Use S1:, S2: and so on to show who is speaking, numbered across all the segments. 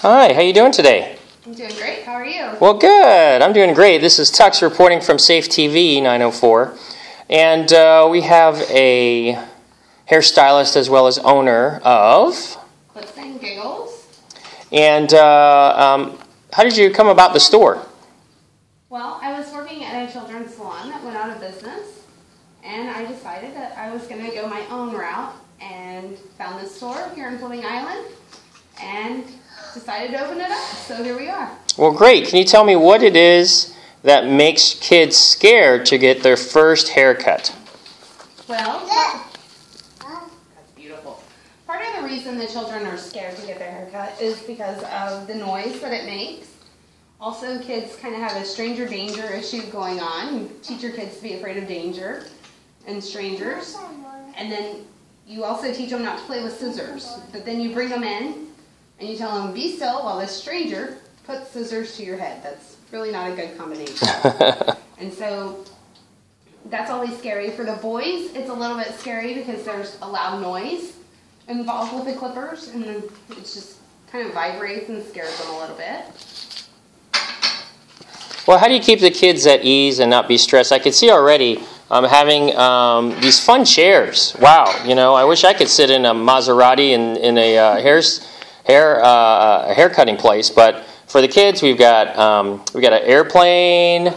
S1: Hi, how you doing today?
S2: I'm doing great. How are you?
S1: Well, good. I'm doing great. This is Tux reporting from SafeTV904. And we have a hairstylist as well as owner of
S2: Klips Giggles.
S1: And how did you come about the store?
S2: Well, I was working at a children's salon that went out of business, and I decided that I was going to go my own route and found this store here in Fleming Island and decided to open it up. So here we are.
S1: Well, great. Can you tell me what it is that makes kids scared to get their first haircut?
S2: Well, that's beautiful. Part of the reason the children are scared to get their haircut is because of the noise that it makes. Also, kids kind of have a stranger danger issue going on. You teach your kids to be afraid of danger and strangers. And then you also teach them not to play with scissors. But then you bring them in and you tell them, be still while this stranger puts scissors to your head. That's really not a good combination. And so that's always scary. For the boys, it's a little bit scary because there's a loud noise involved with the clippers. And then it just kind of vibrates and scares them a little bit.
S1: Well, how do you keep the kids at ease and not be stressed? I can see already having these fun chairs. Wow, you know, I wish I could sit in a Maserati in a hair cutting place. But for the kids, we've got an airplane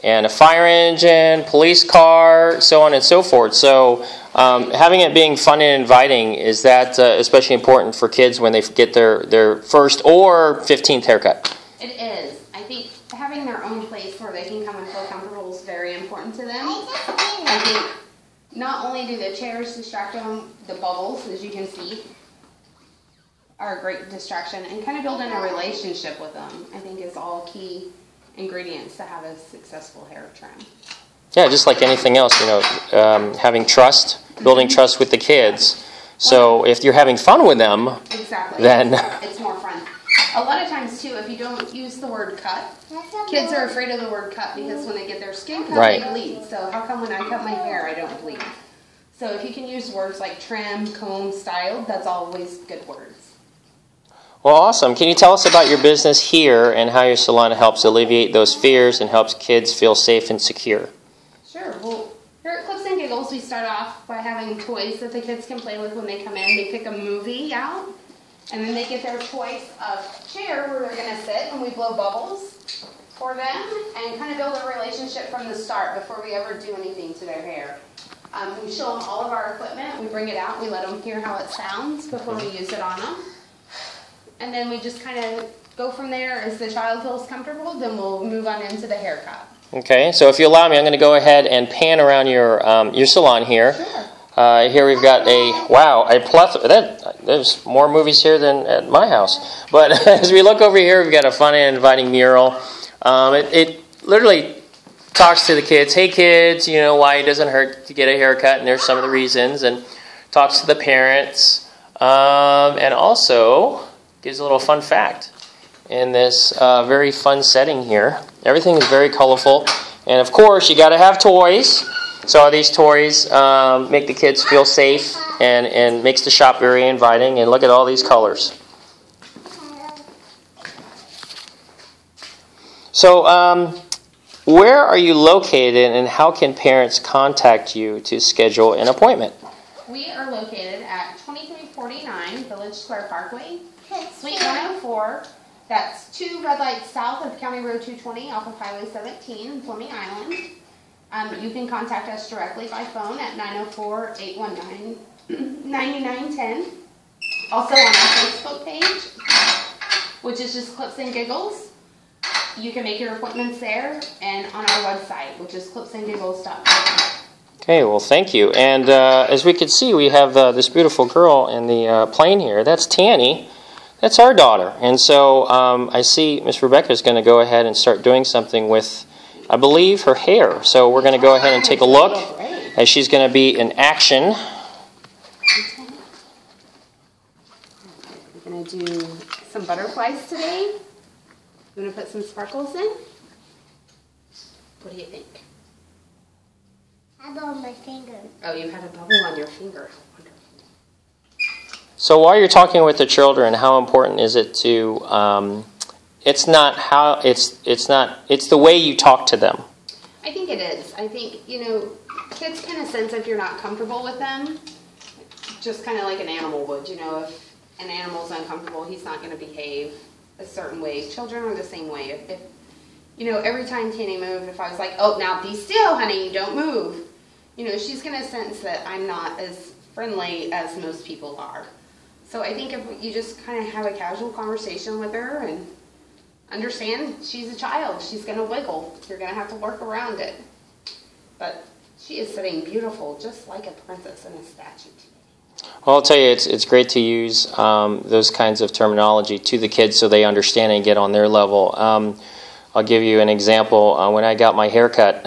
S1: and a fire engine, police car, so on and so forth. So having it being fun and inviting, is that especially important for kids when they get their first or 15th haircut?
S2: It is. I think having their own place where they can come and feel comfortable is very important to them. I think not only do the chairs distract them, the bubbles, as you can see, are a great distraction, and kind of building a relationship with them, I think, is all key ingredients to have a successful hair trim. Yeah,
S1: just like anything else, you know, having trust, building trust with the kids. So if you're having fun with them,
S2: exactly,
S1: then
S2: it's more fun. A lot of times, too, if you don't use the word cut, kids are afraid of the word cut because when they get their skin cut,
S1: right,
S2: they bleed. So how come when I cut my hair, I don't bleed? So if you can use words like trim, comb, styled, that's always good words.
S1: Well, awesome. Can you tell us about your business here and how your salon helps alleviate those fears and helps kids feel safe and secure?
S2: Sure. Well, here at Klips Giggles, we start off by having toys that the kids can play with when they come in. They pick a movie out, and then they get their choice of chair where they're going to sit, and we blow bubbles for them and kind of build a relationship from the start before we ever do anything to their hair. We show them all of our equipment. We bring it out. We let them hear how it sounds before we use it on them. And then we just kind of go from there. As the child feels comfortable, then we'll move on into the haircut. Okay,
S1: so if you allow me, I'm going to go ahead and pan around your salon here.
S2: Sure.
S1: Here we've got a plethora. There's more movies here than at my house. But as we look over here, we've got a fun and inviting mural. It literally talks to the kids. Hey kids, you know why it doesn't hurt to get a haircut, and there's some of the reasons. And talks to the parents. And also gives a little fun fact in this very fun setting here. Everything is very colorful. And of course, you got to have toys. So these toys make the kids feel safe and makes the shop very inviting. And look at all these colors. So where are you located and how can parents contact you to schedule an appointment?
S2: We are located at 2349 Village Square Parkway, Suite 104. That's 2 red lights south of County Road 220 off of Highway 17 in Fleming Island. You can contact us directly by phone at 904-819-9910. Also on our Facebook page, which is just Klips Giggles. You can make your appointments there, and on our website, which is klipsandgiggles.com.
S1: Okay, well, thank you. And as we can see, we have this beautiful girl in the plane here. That's Tanny. That's our daughter. And so I see Miss Rebecca is going to go ahead and start doing something with, I believe, her hair. So we're going to go ahead and take a look as she's going to be in action.
S2: We're going to do some butterflies today. I'm going to put some sparkles in. What do you think?
S3: I bubble on my finger.
S2: Oh, you had a bubble on your finger.
S1: So while you're talking with the children, how important is it to? It's not how it's not. It's the way you talk to them.
S2: I think it is. I think, kids kind of sense if you're not comfortable with them, just kind of like an animal would. If an animal's uncomfortable, he's not going to behave a certain way. Children are the same way. If every time Tanny moved, if I was like, oh, now be still, honey, don't move, she's going to sense that I'm not as friendly as most people are. So I think if you just kind of have a casual conversation with her and understand she's a child, she's going to wiggle. You're going to have to work around it. But she is sitting beautiful, just like a princess in a statue today.
S1: Well, I'll tell you, it's great to use those kinds of terminology to the kids so they understand and get on their level. I'll give you an example. When I got my haircut,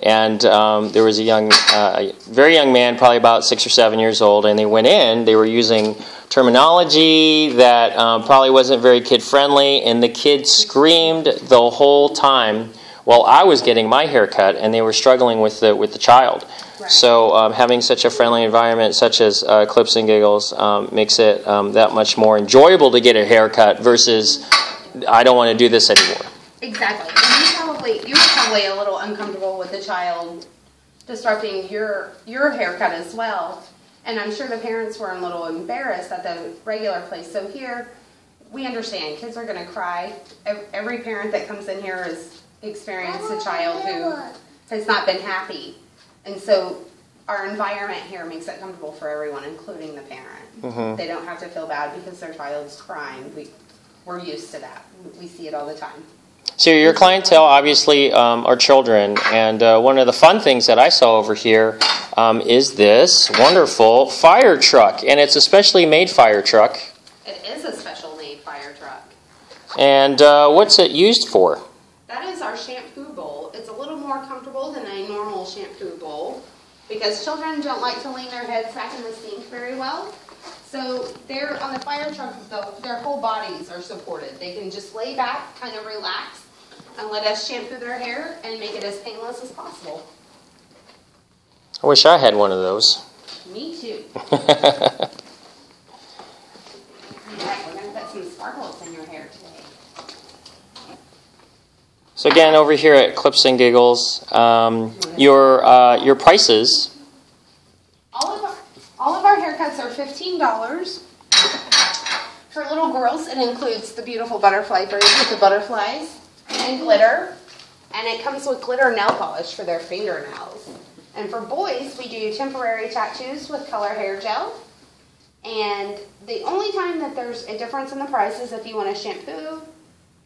S1: and there was a very young man, probably about 6 or 7 years old, and they went in. They were using terminology that probably wasn't very kid-friendly, and the kid screamed the whole time while I was getting my haircut, and they were struggling with the child. Right. So having such a friendly environment, such as Klips and Giggles, makes it that much more enjoyable to get a haircut versus I don't want to do this anymore.
S2: Exactly. And you were probably a little uncomfortable with the child disrupting your haircut as well. And I'm sure the parents were a little embarrassed at the regular place. So here, we understand. Kids are going to cry. Every parent that comes in here has experienced a child who has not been happy. And so our environment here makes it comfortable for everyone, including the parent. Mm-hmm. They don't have to feel bad because their child's crying. We're used to that. We see it all the time.
S1: So your clientele obviously are children, and one of the fun things that I saw over here is this wonderful fire truck, and it's a specially made fire truck.
S2: It is a special made fire truck.
S1: And what's it used for?
S2: That is our shampoo bowl. It's a little more comfortable than a normal shampoo bowl because children don't like to lean their heads back in the sink very well. So they're on the fire truck, their whole bodies are supported. They can just lay back, kind of relax, and let us shampoo their hair and make it as painless as possible.
S1: I wish I had one of those.
S2: Me too. All right, we're going to put some sparkles in your hair today.
S1: So again, over here at Klips and Giggles, your prices.
S2: All of our haircuts are $15. For little girls, it includes the beautiful butterfly braids with the butterflies and glitter. And it comes with glitter nail polish for their fingernails. And for boys, we do temporary tattoos with color hair gel. And the only time that there's a difference in the price is if you want a shampoo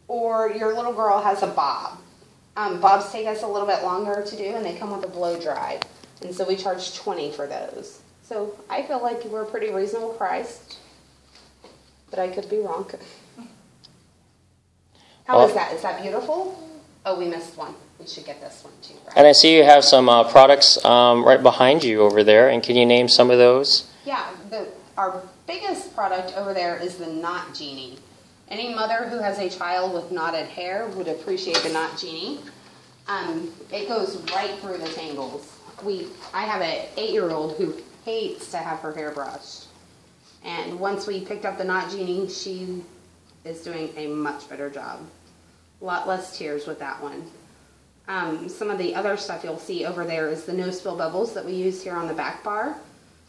S2: or your little girl has a bob. Bobs take us a little bit longer to do, and they come with a blow dry. And so we charge $20 for those. So I feel like we're pretty reasonable priced, but I could be wrong. How is that? Is that beautiful? Oh, we missed one. We should get this one too, right?
S1: And I see you have some products right behind you over there, and can you name some of those?
S2: Yeah, our biggest product over there is the Knot Genie. Any mother who has a child with knotted hair would appreciate the Knot Genie. It goes right through the tangles. I have an 8-year-old who hates to have her hair brushed. And once we picked up the Knot Genie, she is doing a much better job. A lot less tears with that one. Some of the other stuff you'll see over there is the no spill bubbles that we use here on the back bar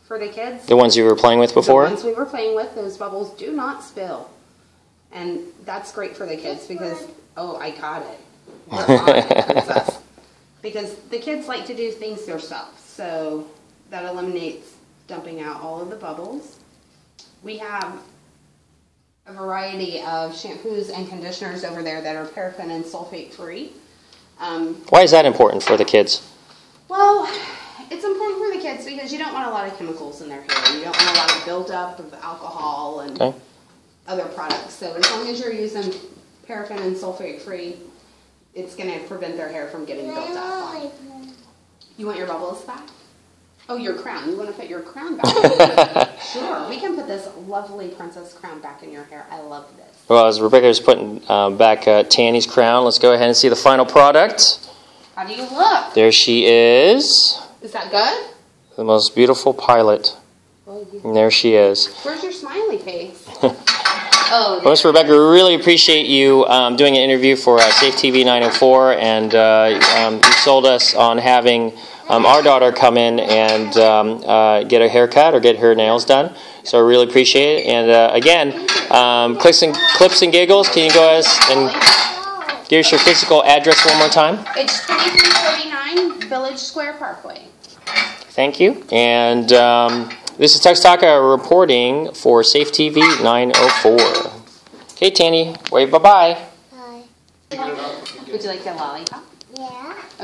S2: for the kids.
S1: The ones you were playing with before?
S2: The ones we were playing with, those bubbles do not spill. And that's great for the kids because, oh, I got it. We're on it, princess. Because the kids like to do things themselves. So that eliminates dumping out all of the bubbles. We have a variety of shampoos and conditioners over there that are paraffin and sulfate free.
S1: Why is that important for the kids?
S2: Well, it's important for the kids because you don't want a lot of chemicals in their hair. You don't want a lot of buildup of alcohol and other products. So as long as you're using paraffin and sulfate free, it's going to prevent their hair from getting built up. You want your bubbles back? Oh, your crown. You want to put your crown back? Sure. We can put this lovely princess crown back in your hair. I love this.
S1: Well, as Rebecca is putting back Tanny's crown, let's go ahead and see the final product.
S2: How do you look?
S1: There she is.
S2: Is that good?
S1: The most beautiful pilot And there she is.
S2: Where's your smiley face?
S1: Well, Miss Rebecca, we really appreciate you doing an interview for SafeTV904, and you sold us on having our daughter come in and get a haircut or get her nails done. So I really appreciate it. And again, Klips and Giggles, can you go ahead and give us your physical address one more time?
S2: It's 2349 Village Square Parkway.
S1: Thank you. And this is Tuxtaka reporting for SafeTV904. Okay, Tanny, wave bye-bye.
S3: Bye.
S2: Would you like a lollipop?
S3: Yeah.
S2: Okay.